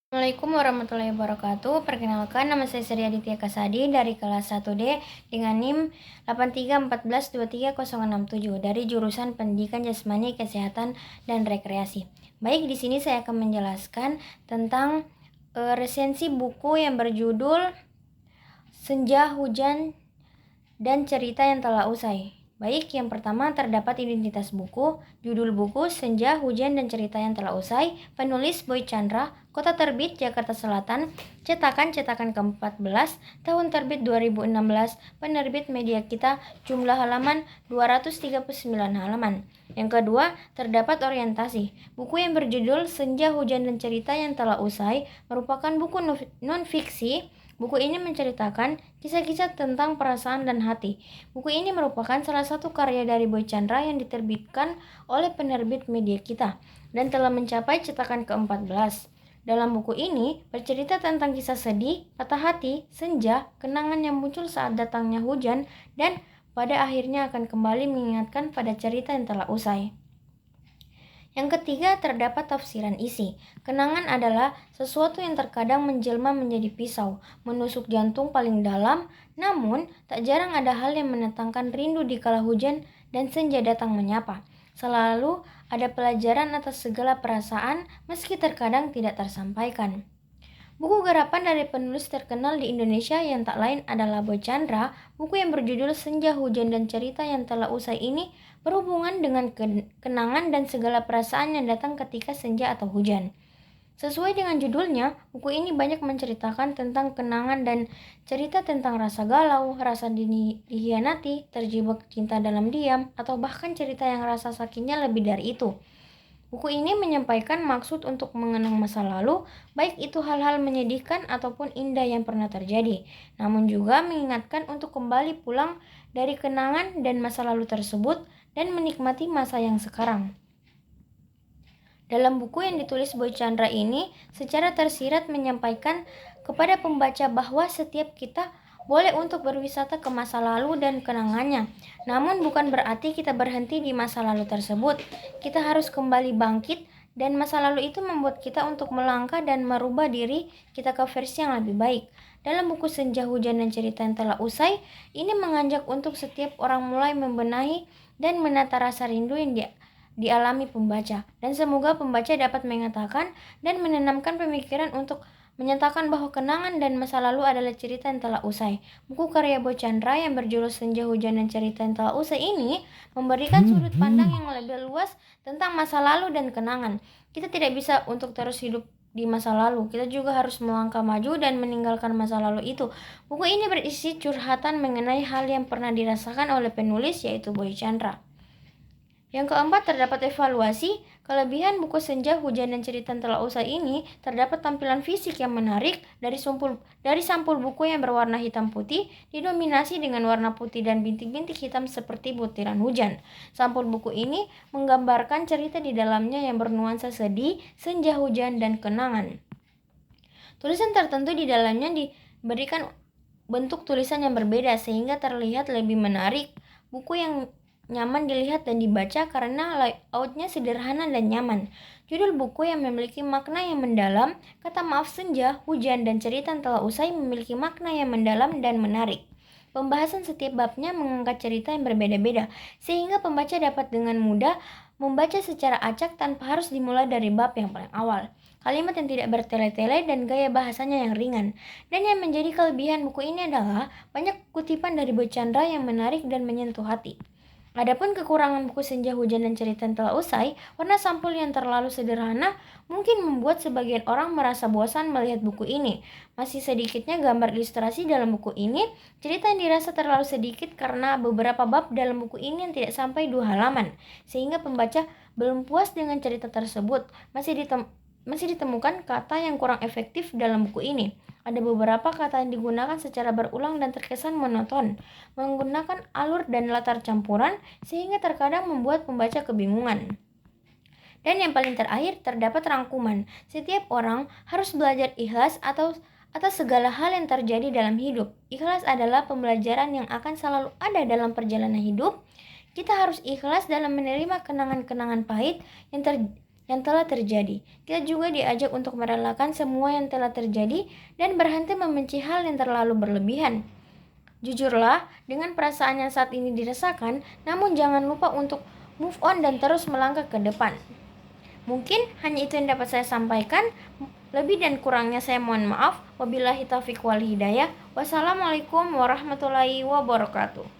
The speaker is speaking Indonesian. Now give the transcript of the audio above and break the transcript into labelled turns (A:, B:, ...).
A: Assalamualaikum warahmatullahi wabarakatuh. Perkenalkan, nama saya Sri Aditya Kasadi dari kelas 1D dengan NIM 8314236067 dari jurusan Pendidikan Jasmani, Kesehatan, dan Rekreasi. Baik, di sini saya akan menjelaskan tentang resensi buku yang berjudul Senja, Hujan, dan Cerita yang Telah Usai. Baik, yang pertama terdapat identitas buku, judul buku Senja, Hujan, dan Cerita yang Telah Usai, penulis Boy Chandra, kota terbit Jakarta Selatan, cetakan ke-14, tahun terbit 2016, penerbit Media Kita, jumlah halaman 239 halaman. Yang kedua, terdapat orientasi. Buku yang berjudul Senja, Hujan, dan Cerita yang Telah Usai merupakan buku non-fiksi. Buku ini menceritakan kisah-kisah tentang perasaan dan hati. Buku ini merupakan salah satu karya dari Boy Chandra yang diterbitkan oleh penerbit Media Kita dan telah mencapai cetakan ke-14. Dalam buku ini bercerita tentang kisah sedih, patah hati, senja, kenangan yang muncul saat datangnya hujan, dan pada akhirnya akan kembali mengingatkan pada cerita yang telah usai. Yang ketiga, terdapat tafsiran isi. Kenangan adalah sesuatu yang terkadang menjelma menjadi pisau, menusuk jantung paling dalam, namun tak jarang ada hal yang menentangkan rindu di kala hujan dan senja datang menyapa. Selalu ada pelajaran atas segala perasaan, meski terkadang tidak tersampaikan. Buku garapan dari penulis terkenal di Indonesia yang tak lain adalah Boy Chandra. Buku yang berjudul Senja, Hujan, dan Cerita yang Telah Usai ini berhubungan dengan kenangan dan segala perasaan yang datang ketika senja atau hujan. Sesuai dengan judulnya, buku ini banyak menceritakan tentang kenangan dan cerita tentang rasa galau, rasa dihianati, terjebak cinta dalam diam, atau bahkan cerita yang rasa sakitnya lebih dari itu. Buku ini menyampaikan maksud untuk mengenang masa lalu, baik itu hal-hal menyedihkan ataupun indah yang pernah terjadi, namun juga mengingatkan untuk kembali pulang dari kenangan dan masa lalu tersebut dan menikmati masa yang sekarang. Dalam buku yang ditulis Boy Chandra ini, secara tersirat menyampaikan kepada pembaca bahwa setiap kita boleh untuk berwisata ke masa lalu dan kenangannya. Namun bukan berarti kita berhenti di masa lalu tersebut. Kita harus kembali bangkit dan masa lalu itu membuat kita untuk melangkah dan merubah diri kita ke versi yang lebih baik. Dalam buku Senja, Hujan, dan Cerita yang Telah Usai, ini mengajak untuk setiap orang mulai membenahi dan menata rasa rindu yang dialami pembaca, dan semoga pembaca dapat mengatakan dan menanamkan pemikiran untuk menyatakan bahwa kenangan dan masa lalu adalah cerita yang telah usai. Buku karya Boy Chandra yang berjudul Senja, Hujan, dan Cerita yang Telah Usai ini memberikan sudut pandang yang lebih luas tentang masa lalu dan kenangan. Kita tidak bisa untuk terus hidup di masa lalu, kita juga harus melangkah maju dan meninggalkan masa lalu itu. Buku ini berisi curhatan mengenai hal yang pernah dirasakan oleh penulis, yaitu Boy Chandra. Yang keempat, terdapat evaluasi. Kelebihan buku Senja, Hujan, dan Cerita yang Telah Usai ini terdapat tampilan fisik yang menarik dari sampul buku yang berwarna hitam putih didominasi dengan warna putih dan bintik-bintik hitam seperti butiran hujan. Sampul buku ini menggambarkan cerita di dalamnya yang bernuansa sedih, senja, hujan, dan kenangan. Tulisan tertentu di dalamnya diberikan bentuk tulisan yang berbeda sehingga terlihat lebih menarik. Buku yang nyaman dilihat dan dibaca karena layoutnya sederhana dan nyaman. Judul buku yang memiliki makna yang mendalam, kata maaf Senja, Hujan, dan Cerita yang Telah Usai memiliki makna yang mendalam dan menarik. Pembahasan setiap babnya mengangkat cerita yang berbeda-beda, sehingga pembaca dapat dengan mudah membaca secara acak tanpa harus dimulai dari bab yang paling awal. Kalimat yang tidak bertele-tele dan gaya bahasanya yang ringan. Dan yang menjadi kelebihan buku ini adalah banyak kutipan dari Boy Chandra yang menarik dan menyentuh hati. Adapun kekurangan buku Senja, Hujan, dan Cerita yang Telah Usai, warna sampul yang terlalu sederhana mungkin membuat sebagian orang merasa bosan melihat buku ini. Masih sedikitnya gambar ilustrasi dalam buku ini, cerita yang dirasa terlalu sedikit karena beberapa bab dalam buku ini yang tidak sampai 2 halaman, sehingga pembaca belum puas dengan cerita tersebut. Masih ditemukan kata yang kurang efektif dalam buku ini. Ada beberapa kata yang digunakan secara berulang dan terkesan monoton, menggunakan alur dan latar campuran sehingga terkadang membuat pembaca kebingungan. Dan yang paling terakhir, terdapat rangkuman. Setiap orang harus belajar ikhlas atas segala hal yang terjadi dalam hidup. Ikhlas adalah pembelajaran yang akan selalu ada dalam perjalanan hidup. Kita harus ikhlas dalam menerima kenangan-kenangan pahit yang telah terjadi. Kita juga diajak untuk merelakan semua yang telah terjadi dan berhenti membenci hal yang terlalu berlebihan. Jujurlah dengan perasaan yang saat ini dirasakan, namun jangan lupa untuk move on dan terus melangkah ke depan. Mungkin hanya itu yang dapat saya sampaikan. Lebih dan kurangnya saya mohon maaf. Wabillahi taufiq wal hidayah. Wassalamualaikum warahmatullahi wabarakatuh.